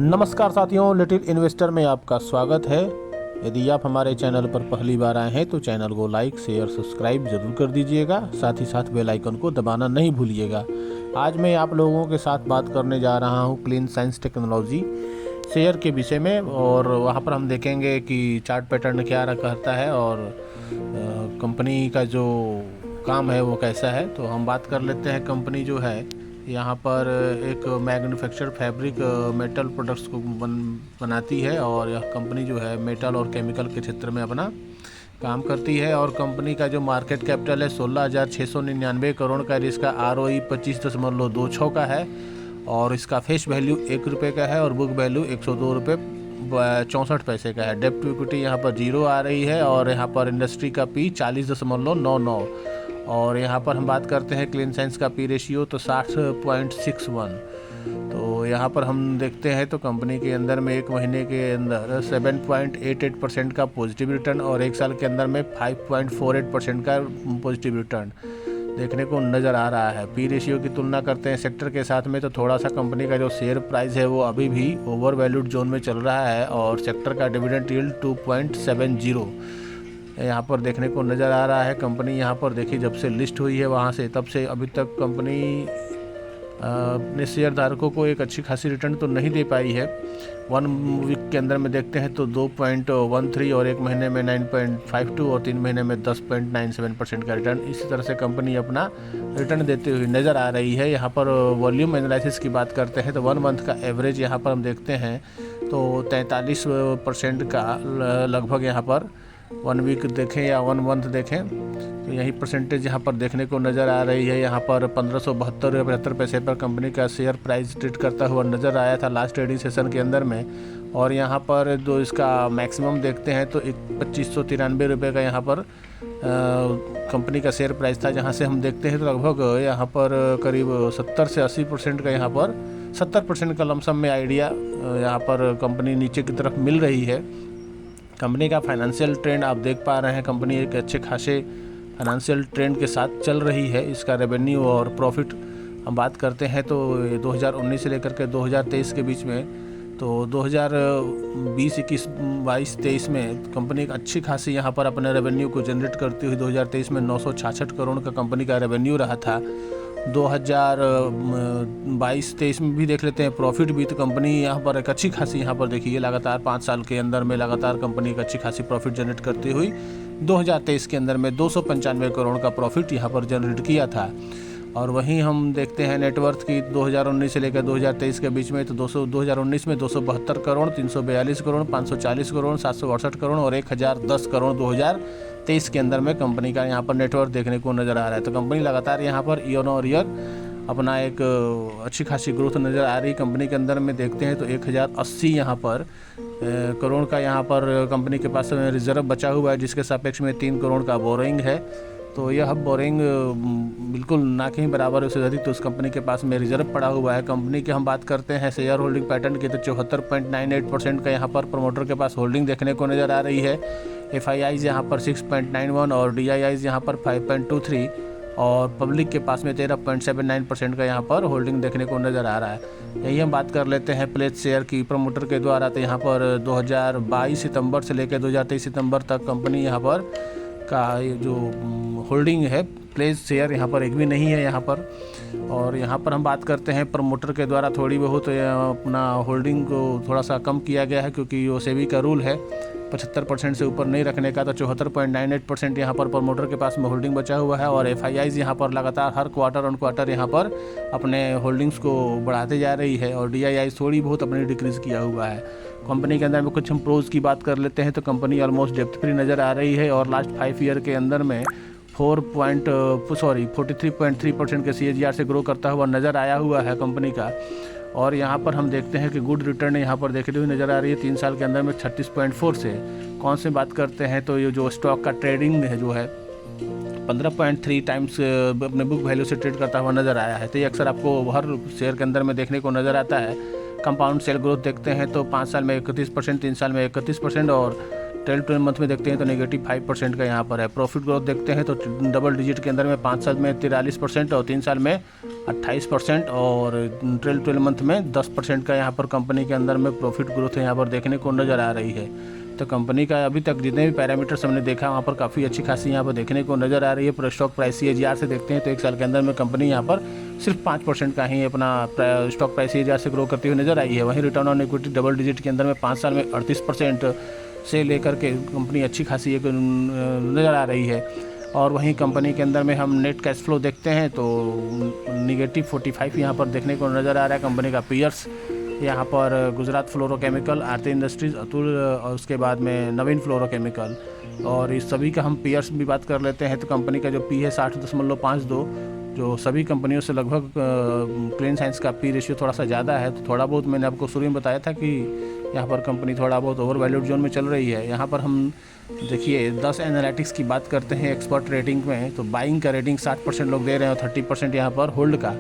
नमस्कार साथियों, little investor में आपका स्वागत है। यदि आप हमारे चैनल पर पहली बार आए हैं तो चैनल को लाइक शेयर सब्सक्राइब जरूर कर दीजिएगा, साथ ही साथ बेल आइकन को दबाना नहीं भूलिएगा। आज मैं आप लोगों के साथ बात करने जा रहा हूं क्लीन साइंस टेक्नोलॉजी शेयर के विषय में, और वहां पर हम देखेंगे कि चार्ट पैटर्न क्या कहता है और कंपनी का जो काम है वो कैसा है। तो हम बात कर लेते हैं। कंपनी जो है यहाँ पर एक मैन्युफैक्चर फैब्रिक मेटल प्रोडक्ट्स को बनाती है, और यह कंपनी जो है मेटल और केमिकल के क्षेत्र में अपना काम करती है। और कंपनी का जो मार्केट कैपिटल है 16,699 करोड़ का, इसका ROE 25.26 का है, और इसका फेस वैल्यू 1 रुपये का है और बुक वैल्यू 102 रुपये 64 पैसे का है। डेप्ट टू इक्विटी यहाँ पर 0 आ रही है, और यहाँ पर इंडस्ट्री का P 40.99, और यहाँ पर हम बात करते हैं क्लीन साइंस का P रेशियो तो 60.61। तो यहाँ पर हम देखते हैं तो कंपनी के अंदर में एक महीने के अंदर 7.88% का पॉजिटिव रिटर्न और एक साल के अंदर में 5.48% का पॉजिटिव रिटर्न देखने को नज़र आ रहा है। P रेशियो की तुलना करते हैं सेक्टर के साथ में तो थोड़ा सा कंपनी का जो शेयर प्राइस है वो अभी भी ओवर वैल्यूड जोन में चल रहा है, और सेक्टर का डिविडेंड यील्ड 2.70 यहाँ पर देखने को नज़र आ रहा है। कंपनी यहाँ पर देखिए जब से लिस्ट हुई है वहाँ से तब से अभी तक कंपनी अपने शेयर धारकों को एक अच्छी खासी रिटर्न तो नहीं दे पाई है। 1 वीक के अंदर में देखते हैं तो 2.13 और एक महीने में 9.52 और 3 महीने में 10.97% का रिटर्न, इसी तरह से कंपनी अपना रिटर्न देते हुए नज़र आ रही है। यहाँ पर वॉल्यूम एनालिसिस की बात करते हैं तो 1 मंथ का एवरेज यहाँ पर हम देखते हैं तो 43% का लगभग यहाँ पर 1 वीक देखें या 1 मंथ देखें तो यही परसेंटेज यहाँ पर देखने को नज़र आ रही है। यहाँ पर 1572.75 पर कंपनी का शेयर प्राइस ट्रेड करता हुआ नज़र आया था लास्ट ट्रेडिंग सेशन के अंदर में, और यहाँ पर जो इसका मैक्सिमम देखते हैं तो 2593 रुपये का यहाँ पर कंपनी का शेयर प्राइस था, जहाँ से हम देखते हैं तो लगभग यहाँ पर करीब 70 से 80% का यहाँ पर 70% का लमसम में आइडिया यहाँ पर कंपनी नीचे की तरफ मिल रही है। कंपनी का फाइनेंशियल ट्रेंड आप देख पा रहे हैं, कंपनी एक अच्छे खासे फाइनेंशियल ट्रेंड के साथ चल रही है। इसका रेवेन्यू और प्रॉफिट हम बात करते हैं तो 2019 से लेकर के 2023 के बीच में, तो 2020, 21, 22, 23 में कंपनी एक अच्छी खासी यहाँ पर अपने रेवेन्यू को जनरेट करती हुई 2023 में 966 करोड़ का कंपनी का रेवेन्यू रहा था। 2022-23 में भी देख लेते हैं प्रॉफिट भी, तो कंपनी यहाँ पर एक अच्छी खासी यहाँ पर देखिए लगातार 5 साल के अंदर में लगातार कंपनी एक अच्छी खासी प्रॉफिट जनरेट करती हुई 2023 के अंदर में 295 करोड़ का प्रॉफिट यहाँ पर जनरेट किया था। और वहीं हम देखते हैं नेटवर्थ की 2019 से लेकर 2023 के बीच में तो 2019 में 272 करोड़, 342 करोड़, 540 करोड़, 768 करोड़ और 1010 करोड़ 2023 के अंदर में कंपनी का यहाँ पर नेटवर्थ देखने को नज़र आ रहा है। तो कंपनी लगातार यहाँ पर ईयर और ईयर अपना एक अच्छी खासी ग्रोथ नज़र आ रही कंपनी के अंदर में। देखते हैं तो 1080 यहाँ पर करोड़ का यहाँ पर कंपनी के पास रिजर्व बचा हुआ है, जिसके सापेक्ष में 3 करोड़ का बोरिंग है। तो यह बोरिंग बिल्कुल ना कहीं बराबर है, उससे अधिक तो उस कंपनी के पास में रिजर्व पड़ा हुआ है। कंपनी की हम बात करते हैं शेयर होल्डिंग पैटर्न की तो 74.98% का यहाँ पर प्रमोटर के पास होल्डिंग देखने को नज़र आ रही है। FIIs यहाँ पर 6.91 और DIIs यहाँ पर 5.23 और पब्लिक के पास में 13.79% का यहाँ पर होल्डिंग देखने को नज़र आ रहा है। यही हम बात कर लेते हैं प्लेस शेयर की प्रमोटर के द्वारा, तो यहाँ पर 2022 सितंबर से लेकर 2023 सितंबर तक कंपनी यहाँ पर का जो होल्डिंग है प्लेस शेयर यहाँ पर एक भी नहीं है यहाँ पर। और यहाँ पर हम बात करते हैं प्रमोटर के द्वारा थोड़ी बहुत अपना होल्डिंग को थोड़ा सा कम किया गया है, क्योंकि वो सेबी का रूल है 75% से ऊपर नहीं रखने का। तो 74.98% यहाँ पर प्रमोटर के पास में होल्डिंग बचा हुआ है, और FIIs यहाँ पर लगातार हर क्वार्टर ऑन क्वार्टर यहाँ पर अपने होल्डिंग्स को बढ़ाते जा रही है, और DIIs थोड़ी बहुत अपनी डिक्रीज़ किया हुआ है। कंपनी के अंदर में कुछ हम प्रोज की बात कर लेते हैं तो कंपनी ऑलमोस्ट डेप्थ फ्री नज़र आ रही है, और लास्ट 5 ईयर के अंदर में 43.3% के CAGR से ग्रो करता हुआ नज़र आया हुआ है कंपनी का। और यहाँ पर हम देखते हैं कि गुड रिटर्न यहाँ पर देखते हुए नज़र आ रही है 3 साल के अंदर में 36.4 से। कौन से बात करते हैं तो ये जो स्टॉक का ट्रेडिंग है जो है 15.3 टाइम्स अपने बुक वैल्यू से ट्रेड करता हुआ नज़र आया है। तो ये अक्सर आपको हर शेयर के अंदर में देखने को नज़र आता है। कंपाउंड सेल ग्रोथ देखते हैं तो 5 साल में 31%, 3 साल में 31% और 12 मंथ में देखते हैं तो -5% का यहाँ पर है। प्रॉफिट ग्रोथ देखते हैं तो डबल डिजिट के अंदर में 5 साल में 43% और 3 साल में 28% और 12 मंथ में 10% का यहाँ पर कंपनी के अंदर में प्रॉफिट ग्रोथ यहाँ पर देखने को नज़र आ रही है। तो कंपनी का अभी तक जितने भी पैरामीटर्स हमने देखा वहाँ पर काफ़ी अच्छी खासी यहाँ पर देखने को नज़र आ रही है। पर स्टॉक प्राइस CAGR से देखते हैं तो 1 साल के अंदर में कंपनी यहाँ पर सिर्फ 5% का ही अपना स्टॉक प्राइस CAGR से ग्रो करती हुई नज़र आई है। वहीं return on equity double digit के अंदर में 5 साल में 38% से लेकर के कंपनी अच्छी खासी एक नज़र आ रही है। और वहीं कंपनी के अंदर में हम नेट कैश फ्लो देखते हैं तो -45 यहाँ पर देखने को नज़र आ रहा है। कंपनी का पीयर्स यहाँ पर गुजरात फ्लोरोकेमिकल, आरती इंडस्ट्रीज़, अतुल और उसके बाद में नवीन फ्लोरोकेमिकल, और इस सभी का हम पीयर्स भी बात कर लेते हैं तो कंपनी का जो पी है 60.52, जो सभी कंपनियों से लगभग क्लीन साइंस का पी रेशियो थोड़ा सा ज़्यादा है। तो थोड़ा बहुत मैंने आपको शुरू में बताया था कि यहाँ पर कंपनी थोड़ा बहुत ओवर वैल्यूड जोन में चल रही है। यहाँ पर हम देखिए 10 एनालिटिक्स की बात करते हैं एक्सपर्ट रेटिंग में, तो बाइंग का रेटिंग 60% लोग दे रहे हैं और 30% यहाँ पर होल्ड का,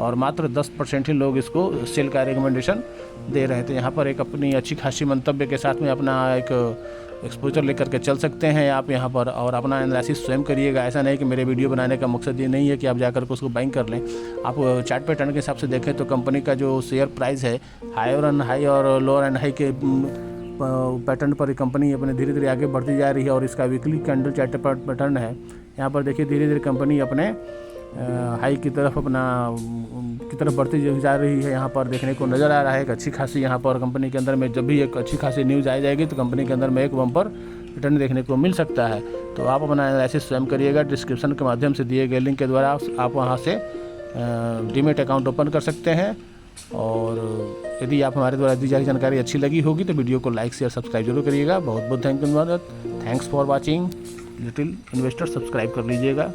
और मात्र 10% ही लोग इसको सेल का रिकमेंडेशन दे रहे हैं। तो यहाँ पर एक अपनी अच्छी खासी मंतव्य के साथ में अपना एक एक्सपोजर लेकर के चल सकते हैं आप यहाँ पर, और अपना एनालिसिस स्वयं करिएगा। ऐसा नहीं कि मेरे वीडियो बनाने का मकसद ये नहीं है कि आप जाकर के उसको बाइंग कर लें। आप चार्ट पैटर्न के हिसाब से देखें तो कंपनी का जो शेयर प्राइस है हायर एंड हाई और लोअर एंड हाई के पैटर्न पर कंपनी अपने धीरे धीरे आगे बढ़ती जा रही है। और इसका वीकली कैंडल चार्ट पैटर्न है, यहाँ पर देखिए धीरे धीरे कंपनी अपने हाई की तरफ बढ़ती जा रही है। यहाँ पर देखने को नज़र आ रहा है एक अच्छी खासी यहाँ पर कंपनी के अंदर में जब भी एक अच्छी खासी न्यूज़ आ जाएगी तो कंपनी के अंदर में एक बम्पर रिटर्न देखने को मिल सकता है। तो आप अपना एनालिसिस स्वयं करिएगा। डिस्क्रिप्शन के माध्यम से दिए गए लिंक के द्वारा आप वहाँ से डीमैट अकाउंट ओपन कर सकते हैं। और यदि आप हमारे द्वारा दी जाए जानकारी अच्छी लगी होगी तो वीडियो को लाइक शेयर सब्सक्राइब जरूर करिएगा। बहुत बहुत thanks for watching. Little investor subscribe कर लीजिएगा।